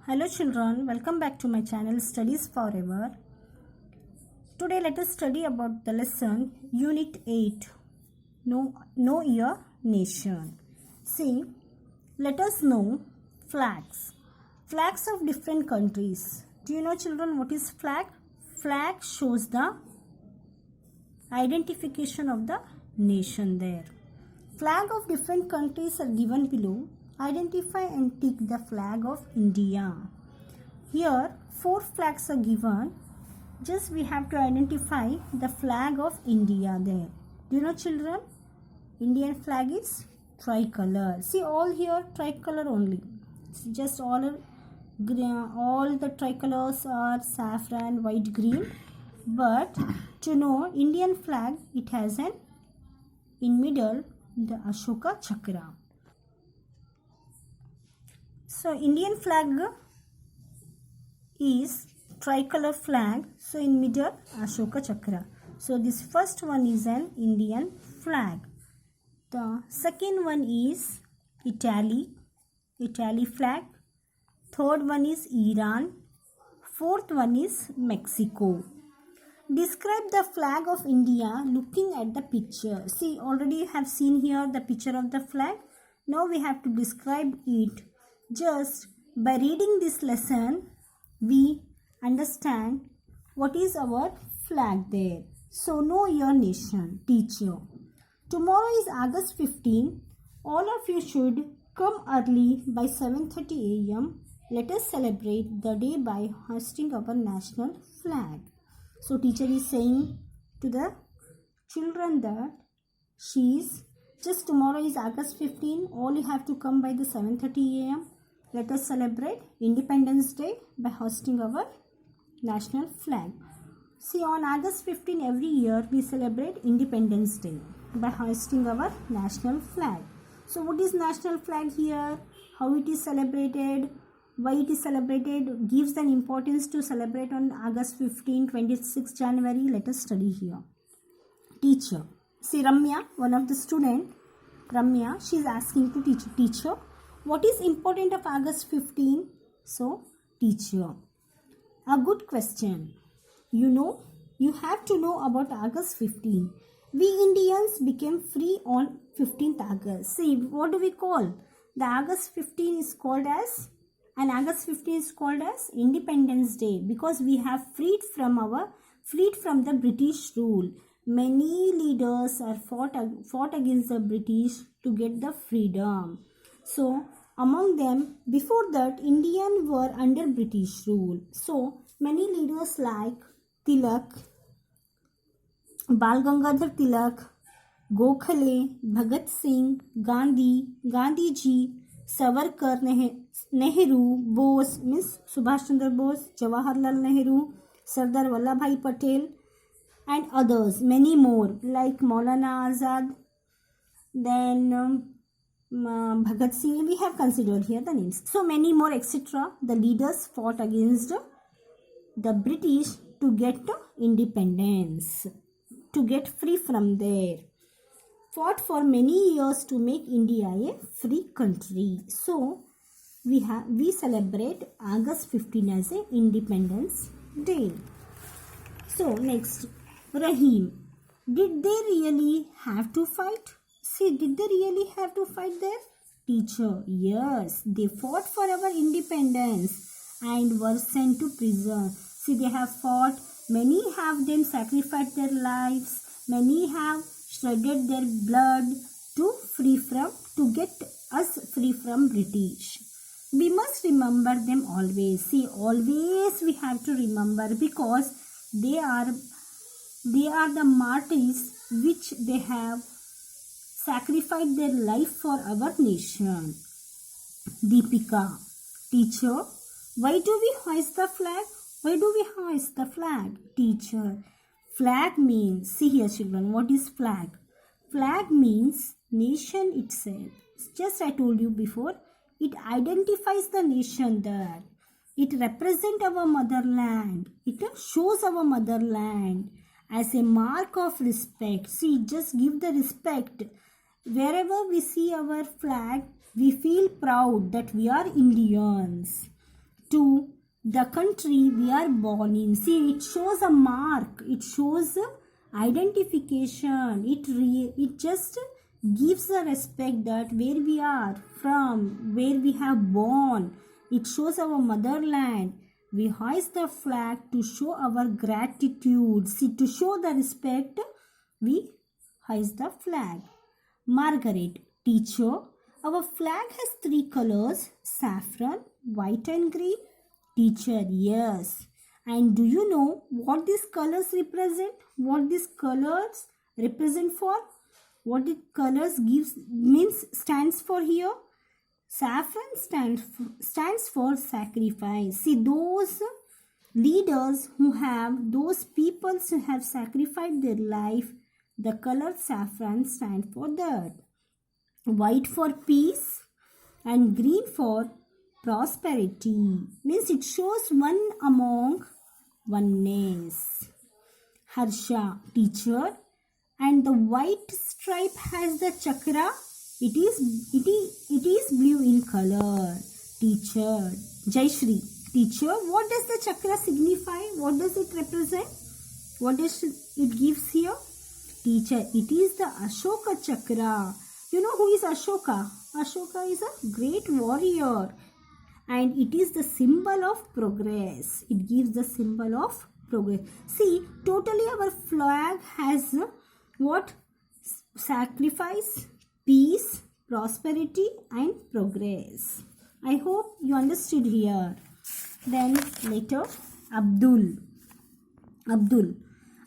Hello children, welcome back to my channel Studies Forever. Today let us study about the lesson Unit 8, Know Your Nation. See, let us know flags. Flags of different countries. Do you know children what is flag? Flag shows the identification of the nation there. Flag of different countries are given below. Identify and tick the flag of India. Here 4 flags are given. Just we have to identify the flag of India there. Do you know children? Indian flag is tricolor. See all here tricolor only. It's just all the tricolors are saffron, white, green. But to know Indian flag, it has an in middle the Ashoka Chakra. So Indian flag is tricolor flag. So in middle Ashoka Chakra. So this first one is an Indian flag. The second one is Italy flag. Third one is Iran. Fourth one is Mexico. Describe the flag of India looking at the picture. See, already you have seen here the picture of the flag. Now we have to describe it. Just by reading this lesson, we understand what is our flag there. So, know your nation, teacher. Tomorrow is August 15. All of you should come early by 7:30 a.m. Let us celebrate the day by hoisting our national flag. So, teacher is saying to the children that just tomorrow is August 15. All you have to come by the 7:30 a.m. Let us celebrate Independence Day by hoisting our national flag. See, on August 15 every year we celebrate Independence Day by hoisting our national flag. So what is national flag here? How it is celebrated? Why it is celebrated? Gives an importance to celebrate on August 15, 26 January. Let us study here. Teacher. See Ramya, one of the student. Ramya, she is asking to teacher. What is important of August 15? So, teacher. A good question. You have to know about August 15. We Indians became free on 15th August. See, what do we call? The August 15 is called as, and August 15 is called as Independence Day because we have freed from the British rule. Many leaders are fought against the British to get the freedom. So, among them, before that, Indians were under British rule. So, many leaders like Tilak, Bal Gangadhar Tilak, Gokhale, Bhagat Singh, Gandhiji, Savarkar, Nehru, Bose, Miss Subhash Chandra Bose, Jawaharlal Nehru, Sardar Vallabhbhai Patel, and others, many more like Maulana Azad, then Bhagat Singh, we have considered here the names. So many more etc. The leaders fought against the British to get independence, to get free from there. Fought for many years to make India a free country. So we celebrate August 15 as a Independence Day. So next, Rahim. Did they really have to fight? See, did they really have to fight there? Teacher, yes, they fought for our independence and were sent to prison. See, they have fought. Many have them sacrificed their lives. Many have shredded their blood to get us free from British. We must remember them always. See, always we have to remember because they are the martyrs which they have sacrificed their life for our nation. Deepika. Teacher, why do we hoist the flag? Why do we hoist the flag? Teacher, flag means, see here children, what is flag? Flag means nation itself. Just I told you before, it identifies the nation there. It represents our motherland. It shows our motherland as a mark of respect. See, just give the respect. Wherever we see our flag, we feel proud that we are Indians. to the country we are born in. See, it shows a mark. It shows identification. It just gives a respect that where we are from, where we have born. It shows our motherland. We hoist the flag to show our gratitude. See, to show the respect, we hoist the flag. Margaret, teacher, our flag has 3 colors, saffron, white and green. Teacher, yes. And do you know what these colors represent? What these colors represent for? What the colors stands for here? Saffron stands for sacrifice. See, those leaders those people who have sacrificed their life, the color saffron stands for that. White for peace and green for prosperity. Means it shows one among oneness. Harsha, teacher, and the white stripe has the chakra. It is blue in color. Teacher, Jayashri, teacher, what does the chakra signify? What does it represent? What does it gives here? Teacher, it is the Ashoka chakra. You know who is Ashoka? Ashoka is a great warrior, and it is the symbol of progress. It gives the symbol of progress. See, totally our flag has what? Sacrifice, peace, prosperity and progress. I hope you understood here. Then later, Abdul.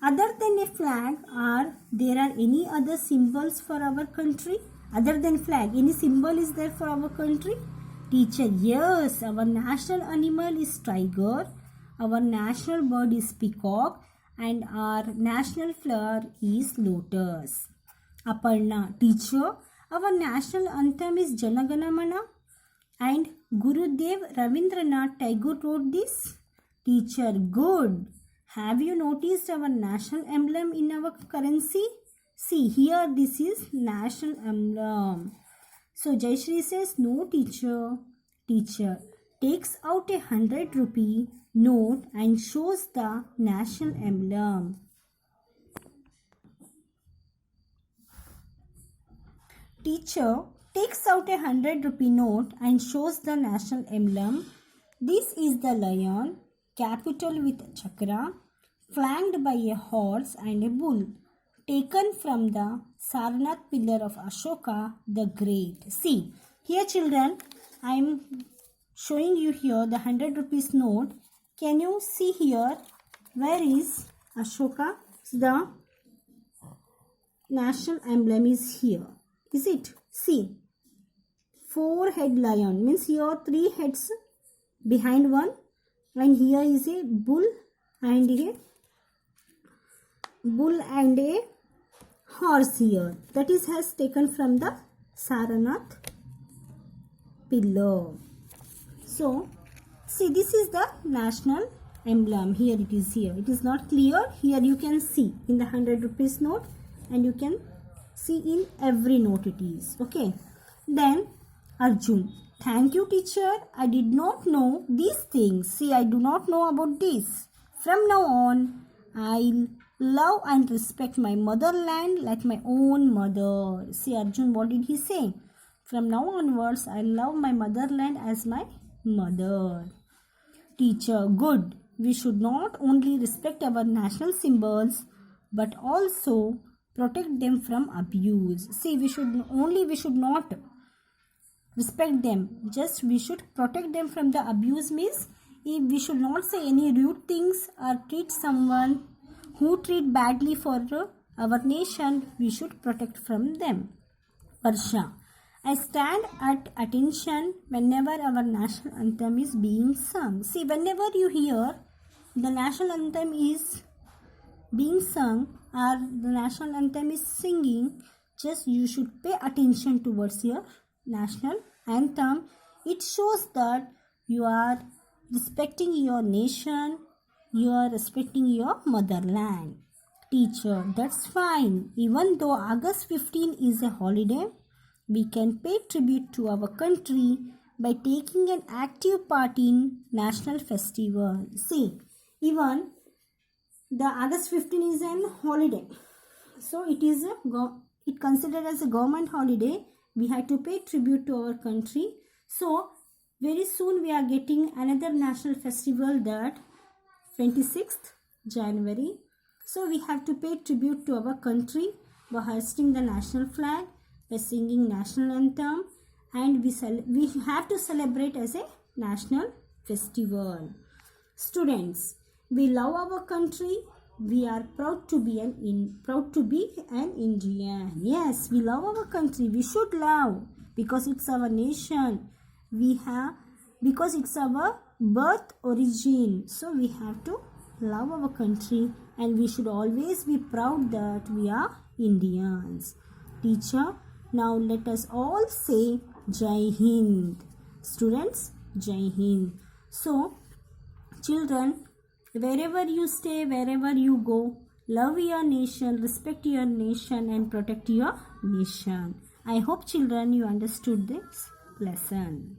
Other than a flag, are there any other symbols for our country? Other than flag, any symbol is there for our country? Teacher, yes, our national animal is tiger, our national bird is peacock, and our national flower is lotus. Aparna, teacher, our national anthem is Jana Gana Mana, and Gurudev Ravindranath Tagore wrote this. Teacher, good. Have you noticed our national emblem in our currency? See, here this is national emblem. So Jayashri says, no teacher. Teacher takes out a 100 rupee note and shows the national emblem. Teacher takes out a 100 rupee note and shows the national emblem. This is the lion, capital with chakra, flanked by a horse and a bull, taken from the Sarnath pillar of Ashoka the Great. See, here children, I am showing you here the 100 rupees note. Can you see here where is Ashoka? The national emblem is here. Is it? See, 4-head lion means here 3 heads behind one, and here is a bull and a horse here. That is has taken from the Sarnath pillar. So, see, this is the national emblem. Here it is here. It is not clear. Here you can see in the 100 rupees note, and you can see in every note it is. Okay. Then Arjun. Thank you, teacher. I did not know these things. See, I do not know about this. From now on, I'll love and respect my motherland like my own mother. See, Arjun, what did he say? From now onwards, I love my motherland as my mother. Teacher, good. We should not only respect our national symbols, but also protect them from abuse. See, we should not respect them. Just we should protect them from the abuse means if we should not say any rude things or treat someone who treat badly for our nation. We should protect from them. Varsha. I stand at attention whenever our national anthem is being sung. See, whenever you hear the national anthem is being sung or the national anthem is singing, just you should pay attention towards your national anthem. It shows that you are respecting your nation, you are respecting your motherland. Teacher, that's fine. Even though August 15 is a holiday, we can pay tribute to our country by taking an active part in national festival. See, even the August 15 is an holiday. So it is it considered as a government holiday. We have to pay tribute to our country. So very soon we are getting another national festival, that 26th January. So we have to pay tribute to our country by hoisting the national flag, by singing national anthem, and we have to celebrate as a national festival. Students, we love our country. We are proud to be an Indian. Yes, we love our country. We should love, because it's our nation. Because it's our birth origin. So we have to love our country, and we should always be proud that we are Indians. Teacher, now let us all say Jai Hind. Students, Jai Hind. So, children, wherever you stay, wherever you go, love your nation, respect your nation, and protect your nation. I hope, children, you understood this lesson.